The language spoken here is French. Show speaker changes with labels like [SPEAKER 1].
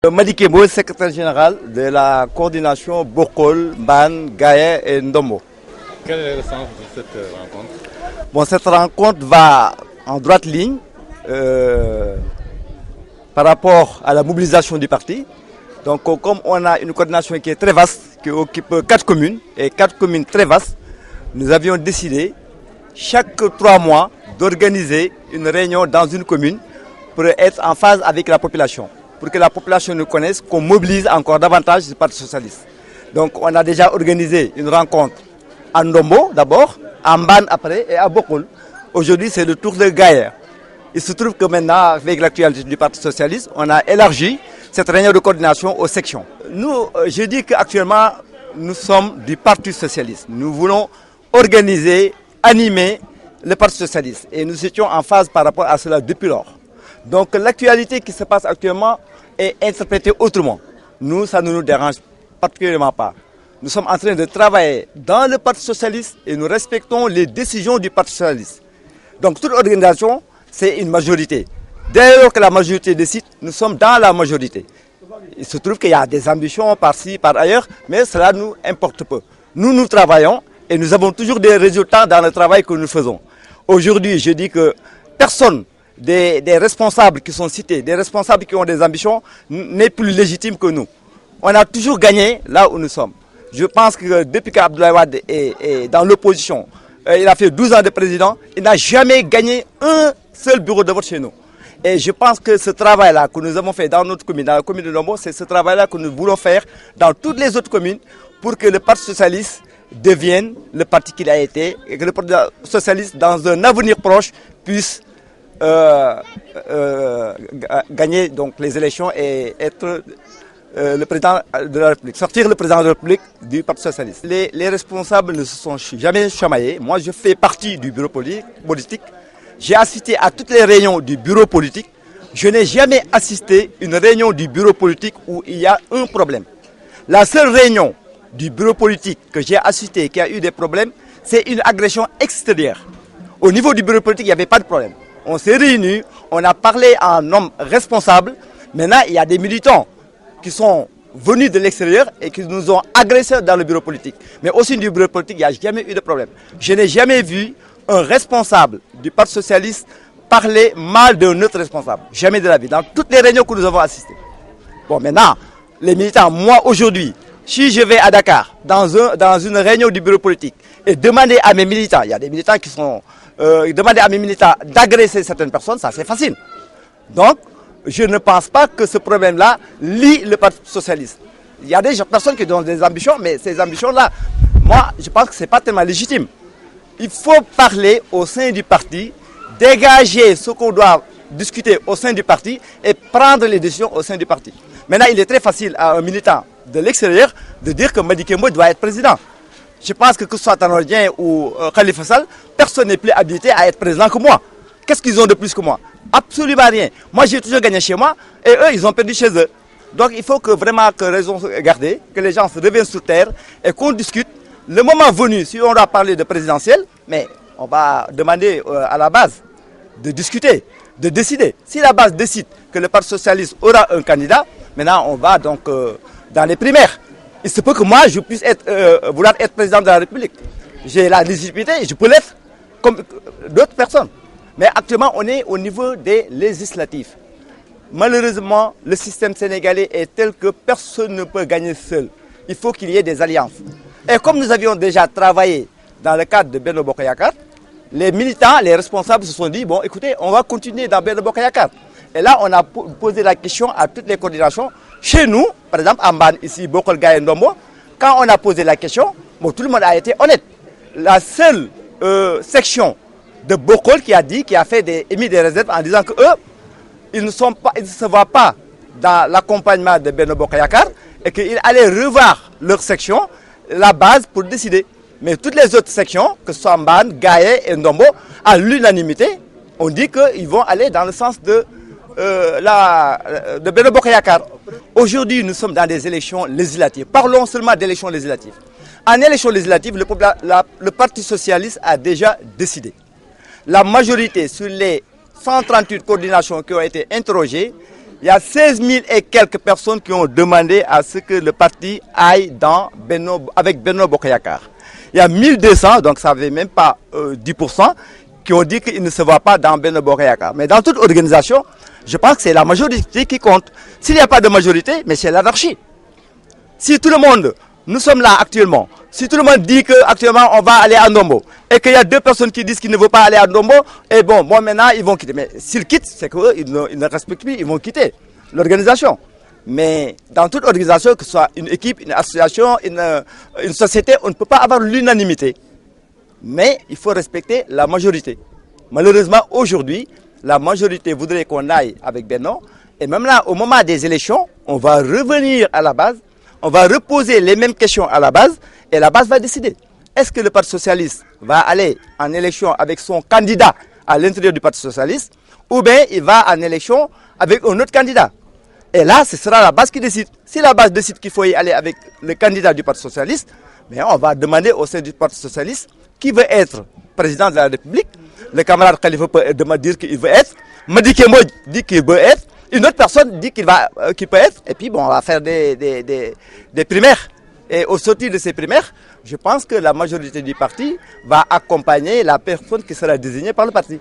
[SPEAKER 1] Madické Mbodj, secrétaire général de la coordination Bokol, Ban, Gaye et Ndombo.
[SPEAKER 2] Quel est le sens de cette rencontre?
[SPEAKER 1] Bon, cette rencontre va en droite ligne par rapport à la mobilisation du parti. Donc, comme on a une coordination qui est très vaste, qui occupe 4 communes, et 4 communes très vastes, nous avions décidé chaque 3 mois d'organiser une réunion dans une commune pour être en phase avec la population, pour que la population nous connaisse, qu'on mobilise encore davantage le Parti socialiste. Donc on a déjà organisé une rencontre à Ndombo d'abord, à Mban après et à Bokol. Aujourd'hui c'est le tour de Gaye. Il se trouve que maintenant, avec l'actualité du Parti socialiste, on a élargi cette réunion de coordination aux sections. Nous, je dis qu'actuellement, nous sommes du Parti socialiste. Nous voulons organiser, animer le Parti socialiste. Et nous étions en phase par rapport à cela depuis lors. Donc l'actualité qui se passe actuellement est interprétée autrement. Nous, ça ne nous dérange particulièrement pas. Nous sommes en train de travailler dans le Parti socialiste et nous respectons les décisions du Parti socialiste. Donc toute organisation, c'est une majorité. Dès lors que la majorité décide, nous sommes dans la majorité. Il se trouve qu'il y a des ambitions par-ci, par ailleurs, mais cela nous importe peu. Nous travaillons et nous avons toujours des résultats dans le travail que nous faisons. Aujourd'hui, je dis que personne des responsables qui sont cités, des responsables qui ont des ambitions, n'est plus légitime que nous. On a toujours gagné là où nous sommes. Je pense que depuis qu'Abdoulaye Wade est dans l'opposition, il a fait 12 ans de président, il n'a jamais gagné un seul bureau de vote chez nous. Et je pense que ce travail-là que nous avons fait dans notre commune, dans la commune de Ndombo, c'est ce travail-là que nous voulons faire dans toutes les autres communes pour que le Parti socialiste devienne le parti qu'il a été et que le Parti socialiste, dans un avenir proche, puisse gagner donc les élections et être le président de la République, sortir le président de la République du Parti socialiste. Les responsables ne se sont jamais chamaillés. Moi, je fais partie du bureau politique. J'ai assisté à toutes les réunions du bureau politique. Je n'ai jamais assisté à une réunion du bureau politique où il y a un problème. La seule réunion du bureau politique que j'ai assisté qui a eu des problèmes, c'est une agression extérieure. Au niveau du bureau politique, il n'y avait pas de problème. On s'est réunis, on a parlé à un homme responsable. Maintenant, il y a des militants qui sont venus de l'extérieur et qui nous ont agressés dans le bureau politique. Mais au sein du bureau politique, il n'y a jamais eu de problème. Je n'ai jamais vu un responsable du Parti socialiste parler mal d'un autre responsable. Jamais de la vie, dans toutes les réunions que nous avons assistées. Bon, maintenant, les militants, moi aujourd'hui, si je vais à Dakar, dans une réunion du bureau politique, et demander à mes militants, il y a des militants qui sont... demander à mes militants d'agresser certaines personnes, ça c'est facile. Donc, je ne pense pas que ce problème-là lie le Parti socialiste. Il y a des personnes qui ont des ambitions, mais ces ambitions-là, moi, je pense que ce n'est pas tellement légitime. Il faut parler au sein du parti, dégager ce qu'on doit discuter au sein du parti et prendre les décisions au sein du parti. Maintenant, il est très facile à un militant de l'extérieur de dire que Madické Mbodj doit être président. Je pense que ce soit Tanor Dieng ou Khalifa Sall, personne n'est plus habilité à être président que moi. Qu'est-ce qu'ils ont de plus que moi? Absolument rien. Moi, j'ai toujours gagné chez moi et eux, ils ont perdu chez eux. Donc, il faut que vraiment que raison soit gardée, que les gens se reviennent sur terre et qu'on discute. Le moment venu, si on doit parler de présidentielle, mais on va demander à la base de discuter, de décider. Si la base décide que le Parti socialiste aura un candidat, maintenant, on va donc dans les primaires. Il se peut que moi, je puisse vouloir être président de la République. J'ai la légitimité, je peux l'être comme d'autres personnes. Mais actuellement, on est au niveau des législatives. Malheureusement, le système sénégalais est tel que personne ne peut gagner seul. Il faut qu'il y ait des alliances. Et comme nous avions déjà travaillé dans le cadre de Benno Bokk Yakaar, les militants, les responsables se sont dit, bon, écoutez, on va continuer dans Benno Bokk Yakaar. Et là, on a posé la question à toutes les coordinations. Chez nous, par exemple, à Mban, ici, Bokol, Gaye, Ndombo, quand on a posé la question, bon, tout le monde a été honnête. La seule section de Bokol qui a émis des réserves en disant qu'eux, ils ne se voient pas dans l'accompagnement de Benno Bokk Yakaar et qu'ils allaient revoir leur section, la base pour décider. Mais toutes les autres sections, que ce soit Mban, Gaye et Ndombo, à l'unanimité, on dit qu'ils vont aller dans le sens de Benno Bokk Yakaar. Aujourd'hui, nous sommes dans des élections législatives. Parlons seulement d'élections législatives. En élection législative, le Parti socialiste a déjà décidé. La majorité sur les 138 coordinations qui ont été interrogées Il y a 16 000 et quelques personnes qui ont demandé à ce que le parti aille avec Benno Bokk Yakaar. Il y a 1200, donc ça ne fait même pas 10%, qui ont dit qu'ils ne se voient pas dans Benno Bokk Yakaar. Mais dans toute organisation, je pense que c'est la majorité qui compte. S'il n'y a pas de majorité, mais c'est l'anarchie. Si tout le monde, nous sommes là actuellement, si tout le monde dit qu'actuellement on va aller à Ndombo, et qu'il y a 2 personnes qui disent qu'ils ne veulent pas aller à Ndombo, et bon maintenant ils vont quitter. Mais s'ils quittent, c'est qu'eux, ils ne respectent plus, ils vont quitter l'organisation. Mais dans toute organisation, que ce soit une équipe, une association, une société, on ne peut pas avoir l'unanimité. Mais il faut respecter la majorité. Malheureusement, aujourd'hui, la majorité voudrait qu'on aille avec Benno. Et même là, au moment des élections, on va revenir à la base, on va reposer les mêmes questions à la base, et la base va décider. Est-ce que le Parti Socialiste va aller en élection avec son candidat à l'intérieur du Parti Socialiste, ou bien il va en élection avec un autre candidat? Et là, ce sera la base qui décide. Si la base décide qu'il faut y aller avec le candidat du Parti Socialiste, mais on va demander au sein du Parti Socialiste qui veut être président de la République. Le camarade Khalifa peut dire qu'il veut être. Madické Mbodj dit qu'il veut être. Une autre personne dit qu'il peut être. Et puis bon, on va faire des primaires. Et au sortir de ces primaires, je pense que la majorité du parti va accompagner la personne qui sera désignée par le parti.